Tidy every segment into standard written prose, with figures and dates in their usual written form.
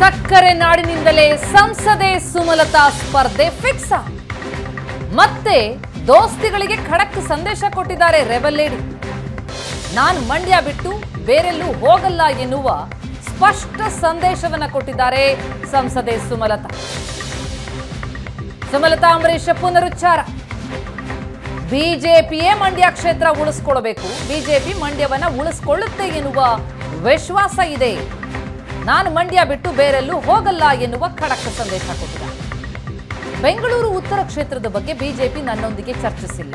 ಸಕ್ಕರೆ ನಾಡಿನಿಂದಲೇ ಸಂಸದೆ ಸುಮಲತಾ ಸ್ಪರ್ಧೆ ಫಿಕ್ಸ್. ಮತ್ತೆ ದೋಸ್ತಿಗಳಿಗೆ ಖಡಕ್ ಸಂದೇಶ ಕೊಟ್ಟಿದ್ದಾರೆ ರೆಬಲ್ ಲೇಡಿ. ನಾನು ಮಂಡ್ಯ ಬಿಟ್ಟು ಬೇರೆಲ್ಲೂ ಹೋಗಲ್ಲ ಎನ್ನುವ ಸ್ಪಷ್ಟ ಸಂದೇಶವನ್ನ ಕೊಟ್ಟಿದ್ದಾರೆ ಸಂಸದೆ ಸುಮಲತಾ. ಸುಮಲತಾ ಅಂಬರೀಷ್ ಪುನರುಚ್ಚಾರ. ಬಿಜೆಪಿಯೇ ಮಂಡ್ಯ ಕ್ಷೇತ್ರ ಉಳಿಸ್ಕೊಳ್ಬೇಕು, ಬಿಜೆಪಿ ಮಂಡ್ಯವನ್ನ ಉಳಿಸ್ಕೊಳ್ಳುತ್ತೆ ಎನ್ನುವ ವಿಶ್ವಾಸ ಇದೆ. ನಾನು ಮಂಡ್ಯ ಬಿಟ್ಟು ಬೇರೆಲ್ಲೂ ಹೋಗಲ್ಲ ಎನ್ನುವ ಖಡಕ್ ಸಂದೇಶ ಕೊಟ್ಟಿದ್ದಾರೆ. ಬೆಂಗಳೂರು ಉತ್ತರ ಕ್ಷೇತ್ರದ ಬಗ್ಗೆ ಬಿಜೆಪಿ ನನ್ನೊಂದಿಗೆ ಚರ್ಚಿಸಿಲ್ಲ.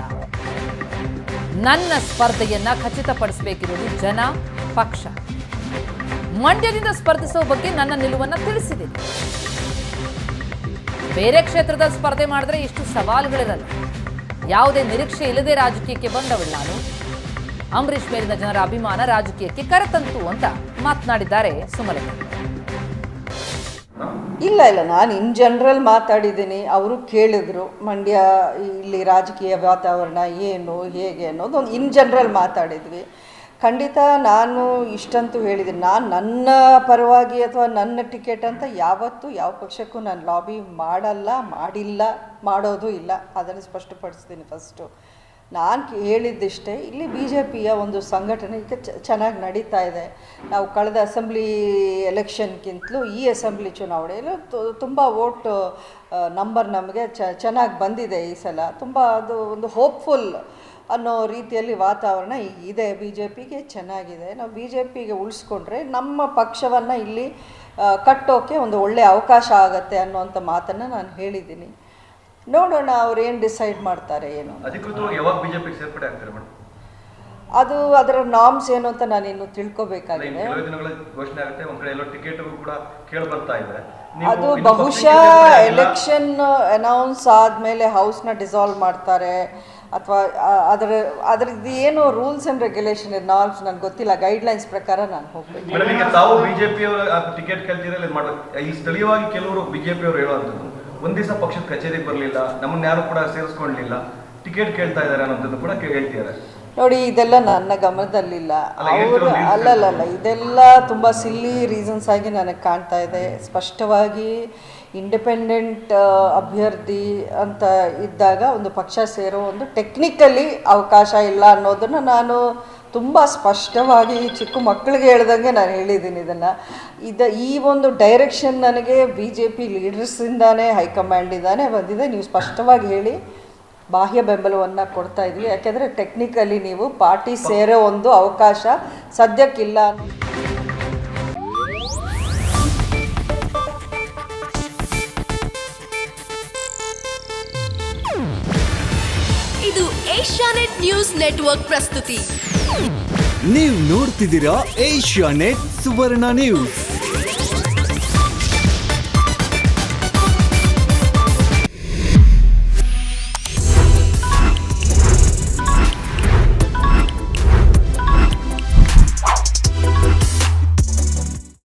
ನನ್ನ ಸ್ಪರ್ಧೆಯನ್ನ ಖಚಿತಪಡಿಸಬೇಕಿರುವುದು ಜನ, ಪಕ್ಷ. ಮಂಡ್ಯದಿಂದ ಸ್ಪರ್ಧಿಸುವ ಬಗ್ಗೆ ನನ್ನ ನಿಲುವನ್ನು ತಿಳಿಸಿದೆ. ಬೇರೆ ಕ್ಷೇತ್ರದ ಸ್ಪರ್ಧೆ ಮಾಡಿದ್ರೆ ಇಷ್ಟು ಸವಾಲುಗಳಿರಲ್ಲ. ಯಾವುದೇ ನಿರೀಕ್ಷೆ ಇಲ್ಲದೆ ರಾಜಕೀಯಕ್ಕೆ ಬಂದವಳು ನಾನು. ಅಂಬರೀಷ್ ಮೇಲಿನ ಜನರ ಅಭಿಮಾನ ರಾಜಕೀಯಕ್ಕೆ ಕರೆತಂತು ಅಂತ ಮಾತನಾಡಿದ್ದಾರೆ ಸುಮಲತಾ. ಇಲ್ಲ ನಾನು ಇನ್ ಜನರಲ್ ಮಾತಾಡಿದ್ದೀನಿ. ಅವರು ಕೇಳಿದ್ರು ಮಂಡ್ಯ ಇಲ್ಲಿ ರಾಜಕೀಯ ವಾತಾವರಣ ಏನು ಹೇಗೆ ಅನ್ನೋದು ಒಂದು ಇನ್ ಜನರಲ್ ಮಾತಾಡಿದ್ವಿ. ಖಂಡಿತ ನಾನು ಇಷ್ಟಂತೂ ಹೇಳಿದ್ದೀನಿ, ನಾನು ನನ್ನ ಪರವಾಗಿ ಅಥವಾ ನನ್ನ ಟಿಕೆಟ್ ಅಂತ ಯಾವತ್ತೂ ಯಾವ ಪಕ್ಷಕ್ಕೂ ನಾನು ಲಾಬಿ ಮಾಡಲ್ಲ, ಮಾಡಿಲ್ಲ, ಮಾಡೋದು ಇಲ್ಲ. ಅದನ್ನು ಸ್ಪಷ್ಟಪಡಿಸ್ತೀನಿ. ಫಸ್ಟು ನಾನು ಹೇಳಿದ್ದಿಷ್ಟೇ, ಇಲ್ಲಿ ಬಿ ಜೆ ಪಿಯ ಒಂದು ಸಂಘಟನೆ ಚೆನ್ನಾಗಿ ನಡೀತಾ ಇದೆ. ನಾವು ಕಳೆದ ಅಸೆಂಬ್ಲಿ ಎಲೆಕ್ಷನ್ಗಿಂತಲೂ ಈ ಅಸೆಂಬ್ಲಿ ಚುನಾವಣೆಯಲ್ಲೂ ತುಂಬ ವೋಟ್ ನಂಬರ್ ನಮಗೆ ಚೆನ್ನಾಗಿ ಬಂದಿದೆ ಈ ಸಲ. ತುಂಬ ಅದು ಒಂದು ಹೋಪ್ಫುಲ್ ಅನ್ನೋ ರೀತಿಯಲ್ಲಿ ವಾತಾವರಣ ಇದೆ. ಬಿ ಜೆ ಪಿಗೆ ಚೆನ್ನಾಗಿದೆ. ನಾವು ಬಿ ಜೆ ಪಿಗೆ ಉಳಿಸ್ಕೊಂಡ್ರೆ ನಮ್ಮ ಪಕ್ಷವನ್ನು ಇಲ್ಲಿ ಕಟ್ಟೋಕ್ಕೆ ಒಂದು ಒಳ್ಳೆಯ ಅವಕಾಶ ಆಗುತ್ತೆ ಅನ್ನೋಂಥ ಮಾತನ್ನು ನಾನು ಹೇಳಿದ್ದೀನಿ. ನೋಡೋಣ ಅವ್ರು ಏನು ಡಿಸೈಡ್ ಮಾಡ್ತಾರೆ ಏನು. ಅದು ಅದರ ನಾರ್ಮ್ಸ್ ಏನು ಅಂತ ನಾನು ಇನ್ನು ತಿಳ್ಕೊಬೇಕಾಗಿದೆ. ಅದು ಬಹುಶಃ ಎಲೆಕ್ಷನ್ ಅನೌನ್ಸ್ ಆದಮೇಲೆ ಹೌಸ್ನ ಡಿಸಾಲ್ವ್ ಮಾಡ್ತಾರೆ ಅಥವಾ ಅದರದ್ದು ಏನು ರೂಲ್ಸ್ ಆ್ಯಂಡ್ ರೆಗ್ಯುಲೇಷನ್ ನಾರ್ಮ್ಸ್ ನನಗೆ ಗೊತ್ತಿಲ್ಲ. ಗೈಡ್ಲೈನ್ಸ್ ಪ್ರಕಾರ ನಾನು ಹೋಗ್ಬೇಕು. ತಾವು ಬಿಜೆಪಿಯವರ ಟಿಕೆಟ್ ಕೇಳ್ತೀರಾ ಈ ಸ್ಥಳೀಯವಾಗಿ ಕೆಲವರು ಬಿಜೆಪಿಯವರು ಹೇಳುವಂಥದ್ದು, ಒಂದ್ ದಿವಸ ಪಕ್ಷದ ಕಚೇರಿಗೆ ಬರಲಿಲ್ಲ, ನಮ್ಮನ್ನ ಯಾರು ಕೂಡ ಸೇರಿಸ್ಕೊಳ್ಳಲಿಲ್ಲ, ಟಿಕೆಟ್ ಕೇಳ್ತಾ ಇದ್ದಾರೆ ಅನ್ನೋದನ್ನು ಕೂಡ ಹೇಳ್ತಿದ್ದಾರೆ. ನೋಡಿ, ಇದೆಲ್ಲ ನನ್ನ ಗಮನದಲ್ಲಿಲ್ಲ. ಅವರು ಅಲ್ಲಲ್ಲ, ಇದೆಲ್ಲ ತುಂಬ ಸಿಲ್ಲಿ ರೀಸನ್ಸ್ ಆಗಿ ನನಗೆ ಕಾಣ್ತಾ ಇದೆ. ಸ್ಪಷ್ಟವಾಗಿ ಇಂಡಿಪೆಂಡೆಂಟ್ ಅಭ್ಯರ್ಥಿ ಅಂತ ಇದ್ದಾಗ ಒಂದು ಪಕ್ಷ ಸೇರೋ ಒಂದು ಟೆಕ್ನಿಕಲಿ ಅವಕಾಶ ಇಲ್ಲ ಅನ್ನೋದನ್ನು ನಾನು ತುಂಬ ಸ್ಪಷ್ಟವಾಗಿ ಚಿಕ್ಕ ಮಕ್ಕಳಿಗೆ ಹೇಳ್ದಂಗೆ ನಾನು ಹೇಳಿದ್ದೀನಿ. ಈ ಒಂದು ಡೈರೆಕ್ಷನ್ ನನಗೆ ಬಿ ಜೆ ಪಿ ಲೀಡರ್ಸಿಂದಾನೇ ಹೈಕಮಾಂಡಿಂದಾನೇ ಬಂದಿದೆ. ನೀವು ಸ್ಪಷ್ಟವಾಗಿ ಹೇಳಿ ಬಾಹ್ಯ ಬೆಂಬಲವನ್ನು ಕೊಡ್ತಾ ಇದ್ವಿ. ಯಾಕೆಂದರೆ ಟೆಕ್ನಿಕಲಿ ನೀವು ಪಾರ್ಟಿ ಸೇರೋ ಒಂದು ಅವಕಾಶ ಸದ್ಯಕ್ಕಿಲ್ಲ. ಇದು ಏಷ್ಯಾನೆಟ್ ನ್ಯೂಸ್ ನೆಟ್ವರ್ಕ್ ಪ್ರಸ್ತುತಿ. ನೀವು ನೋಡ್ತಿದ್ದೀರಾ ಏಷ್ಯಾನೆಟ್ ಸುವರ್ಣ ನ್ಯೂಸ್.